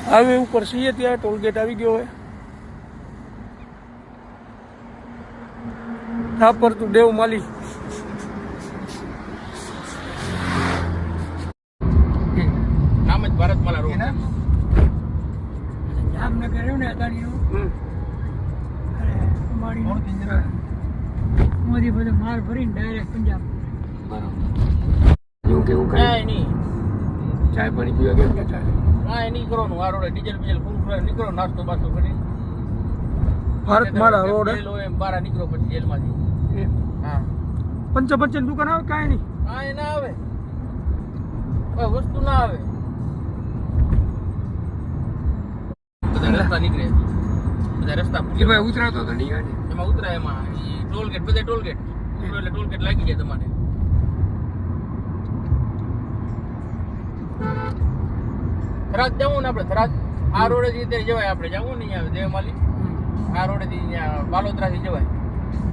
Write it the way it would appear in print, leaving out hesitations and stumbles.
highway ઉપર છીએ ત્યાં ટોલગેટ આવી ગયો હોય ઠાપર તું દેવ માલી નામ જ ભારતમાલા રોડ જામનગર રહ્યું ને અદાણીનું મોદી બધો માલ ભરીને ડાયરેક્ટ પંજાબ એવું કેવું કાંઈ નહીં ચાય પાણી પીવા કેમ કે ચાલે કાંઈ નહીં કરવાનું આ રોડે ડીઝલ બીજલ પૂરું કરે નીકળો નાસ્તો બાસ્તો કરી ભારતમાલા રોડ એમ બહાર નીકળો પછી જેલમાંથી હા પંચપંચની દુકાન આવે કાંઈ નહીં કાંઈ ના આવે કોઈ વસ્તુ ના આવે બધા રસ્તા નીકળે બધા રસ્તા એ ભાઈ ઉતરાતો તો નહીં ગાડી એમાં ઉતરાય એમાં ટોલગેટ બધે ટોલગેટ એટલે ટોલગેટ લાગી જાય તમારે થરાદ જવું ને આપણે થરાદ આ રોડે થી જવાય આપણે જવું નહીં આવે દેવમાલી આ રોડે થી બાલોદરા થી જવાય